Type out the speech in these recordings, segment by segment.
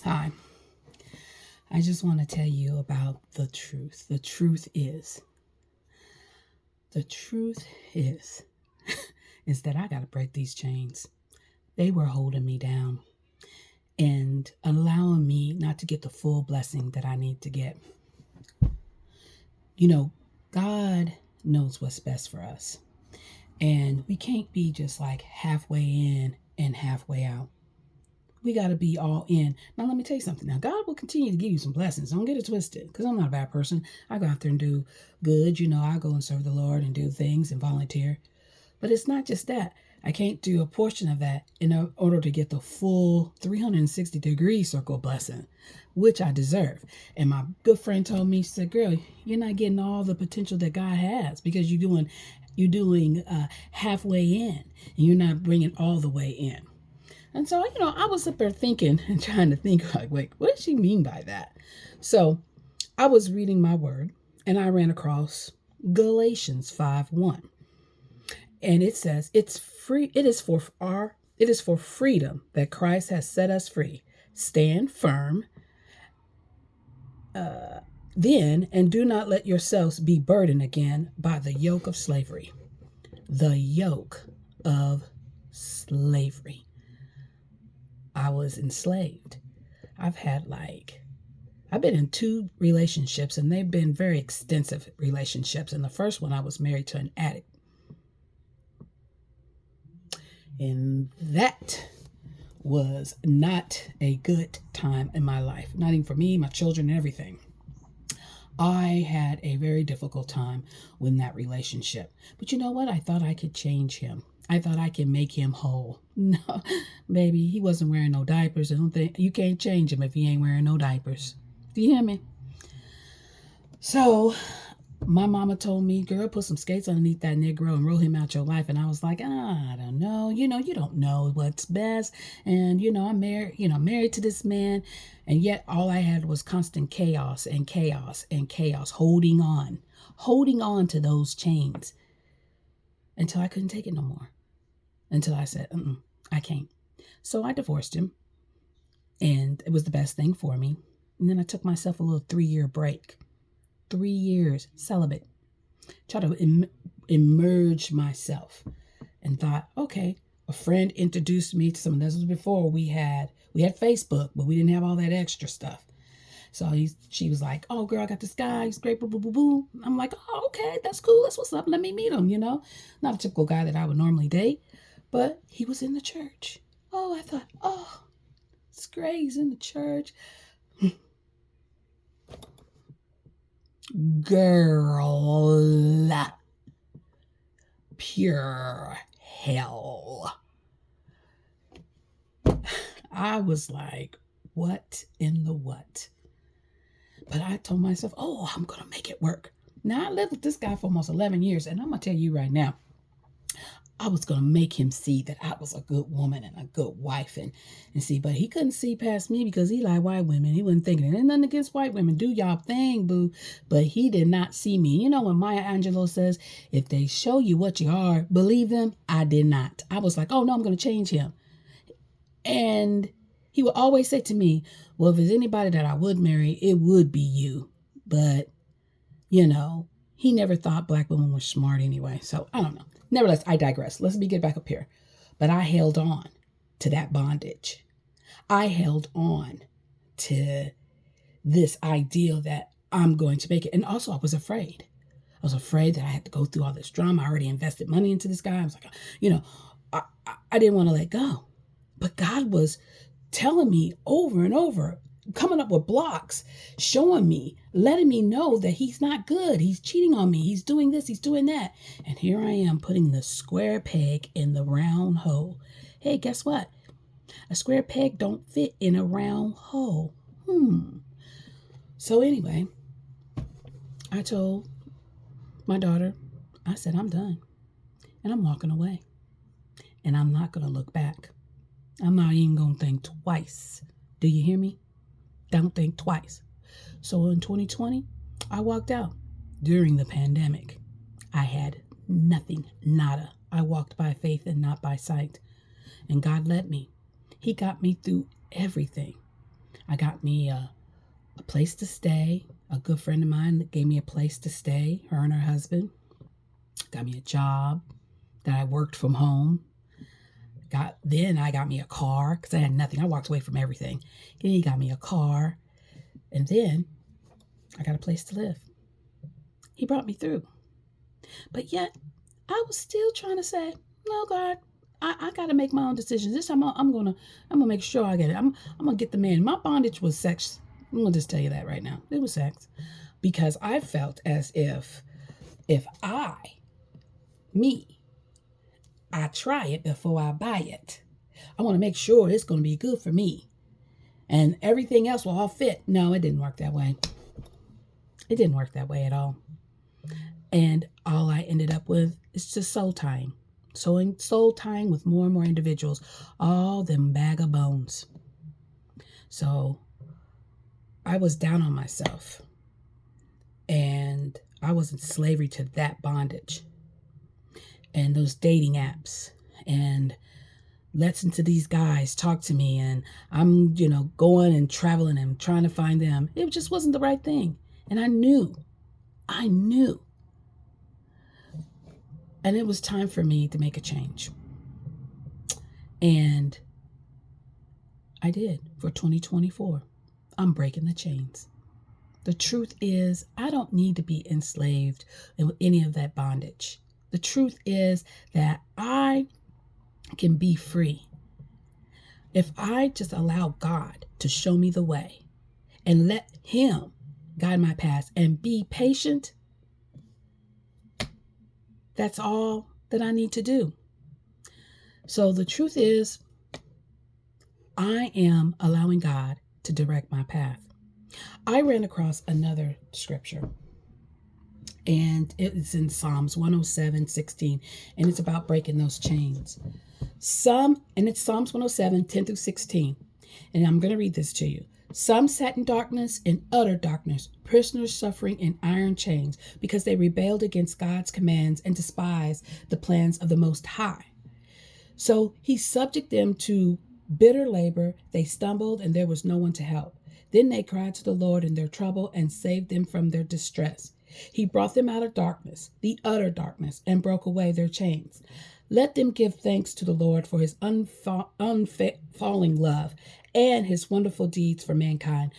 Hi, I just want to tell you about the truth. The truth is, is that I got to break these chains. They were holding me down and allowing me not to get the full blessing that I need to get. You know, God knows what's best for us. And we can't be just like halfway in and halfway out. We got to be all in. Now, let me tell you something. Now, God will continue to give you some blessings. Don't get it twisted, because I'm not a bad person. I go out there and do good. I go and serve the Lord and do things and volunteer. But it's not just that. I can't do a portion of that in order to get the full 360-degree circle blessing, which I deserve. And my good friend told me, she said, girl, you're not getting all the potential that God has because you're doing halfway in and you're not bringing all the way in. And so, I was up there thinking and trying to think, like, wait, what does she mean by that? So I was reading my word and I ran across Galatians 5:1. And it says, it is for freedom that Christ has set us free. Stand firm, then, and do not let yourselves be burdened again by the yoke of slavery. The yoke of slavery. I was enslaved. I've been in 2 relationships, and they've been very extensive relationships. And the first one, I was married to an addict. And that was not a good time in my life, not even for me, my children, and everything. I had a very difficult time with that relationship. But you know what? I thought I could change him. I thought I could make him whole. No, baby, he wasn't wearing no diapers. I don't think you can't change him if he ain't wearing no diapers. Do you hear me? So my mama told me, girl, put some skates underneath that Negro and roll him out your life. And I was like, I don't know. You don't know what's best. And, I'm married to this man. And yet all I had was constant chaos and chaos and chaos, holding on to those chains until I couldn't take it no more. Until I said, I can't. So I divorced him. And it was the best thing for me. And then I took myself a little 3-year break. 3 years celibate. Try to emerge myself. And thought, okay, a friend introduced me to someone. This was before we had Facebook, but we didn't have all that extra stuff. So she was like, oh, girl, I got this guy. He's great, boo, boo, boo, boo. I'm like, oh, okay, that's cool. That's what's up. Let me meet him, Not a typical guy that I would normally date, but he was in the church. Oh, I thought, oh, it's great. He's in the church. Girl, pure hell. I was like, what in the what? But I told myself, oh, I'm going to make it work. Now, I lived with this guy for almost 11 years, and I'm going to tell you right now, I was going to make him see that I was a good woman and a good wife and see, but he couldn't see past me because he liked white women. He wasn't thinking, there's nothing against white women. Do y'all thing, boo. But he did not see me. When Maya Angelou says, if they show you what you are, believe them, I did not. I was like, oh, no, I'm going to change him. And he would always say to me, well, if there's anybody that I would marry, it would be you. But, he never thought black women were smart anyway. So I don't know. Nevertheless, I digress. Let's get back up here. But I held on to that bondage. I held on to this ideal that I'm going to make it. And also I was afraid. I was afraid that I had to go through all this drama. I already invested money into this guy. I was like, I didn't want to let go. But God was telling me over and over, coming up with blocks, showing me, letting me know that he's not good. He's cheating on me. He's doing this. He's doing that. And here I am putting the square peg in the round hole. Hey, guess what? A square peg don't fit in a round hole. So anyway, I told my daughter, I said, I'm done. And I'm walking away. And I'm not going to look back. I'm not even going to think twice. Do you hear me? Don't think twice. So in 2020, I walked out during the pandemic. I had nothing, nada. I walked by faith and not by sight. And God led me. He got me through everything. I got me a place to stay. A good friend of mine gave me a place to stay, her and her husband. Got me a job that I worked from home. Then I got me a car because I had nothing. I walked away from everything. Then he got me a car. And then I got a place to live. He brought me through. But yet I was still trying to say, no, God, I got to make my own decisions. This time I'm gonna make sure I get it. I'm gonna get the man. My bondage was sex. I'm gonna just tell you that right now. It was sex, because I felt as if I try it before I buy it. I want to make sure it's going to be good for me, and everything else will all fit. No, it didn't work that way. It didn't work that way at all. And all I ended up with is just soul tying. Soul tying with more and more individuals, all them bag of bones. So I was down on myself, and I was in slavery to that bondage and those dating apps, and listen to these guys talk to me, and I'm, going and traveling and trying to find them. It just wasn't the right thing. And I knew. And it was time for me to make a change. And I did for 2024. I'm breaking the chains. The truth is, I don't need to be enslaved in any of that bondage. The truth is that I can be free if I just allow God to show me the way and let Him guide my path and be patient. That's all that I need to do. So the truth is, I am allowing God to direct my path. I ran across another scripture, and it's in Psalms 107:16, and it's about breaking those chains. It's Psalms 107, 10 through 16. And I'm going to read this to you. Some sat in darkness, in utter darkness, prisoners suffering in iron chains, because they rebelled against God's commands and despised the plans of the Most High. So He subjected them to bitter labor. They stumbled, and there was no one to help. Then they cried to the Lord in their trouble and saved them from their distress. He brought them out of darkness, the utter darkness, and broke away their chains. Let them give thanks to the Lord for His unfailing love and His wonderful deeds for mankind.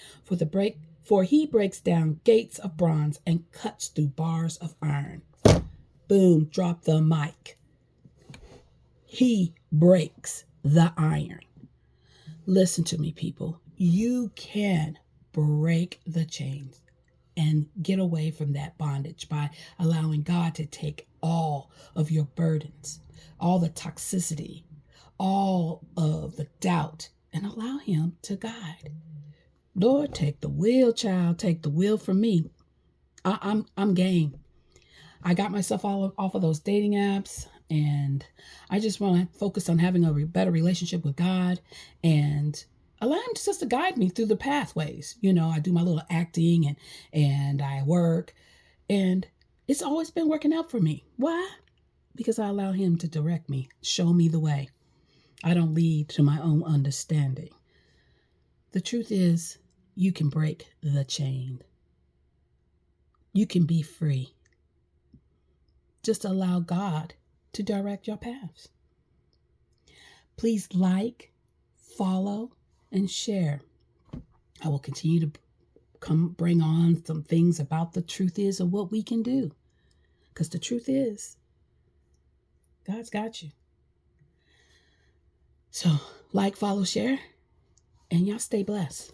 For He breaks down gates of bronze and cuts through bars of iron. Boom, drop the mic. He breaks the iron. Listen to me, people. You can break the chains and get away from that bondage by allowing God to take all of your burdens, all the toxicity, all of the doubt, and allow Him to guide. Lord, take the wheel, child. Take the wheel from me. I'm game. I got myself all off of those dating apps, and I just want to focus on having a better relationship with God and allow Him just to guide me through the pathways. I do my little acting and I work, and it's always been working out for me. Why? Because I allow Him to direct me, show me the way. I don't lead to my own understanding. The truth is, you can break the chain. You can be free. Just allow God to direct your paths. Please like, follow, and share. I will continue to bring on some things about the truth is of what we can do. Because the truth is, God's got you. So, like, follow, share, and y'all stay blessed.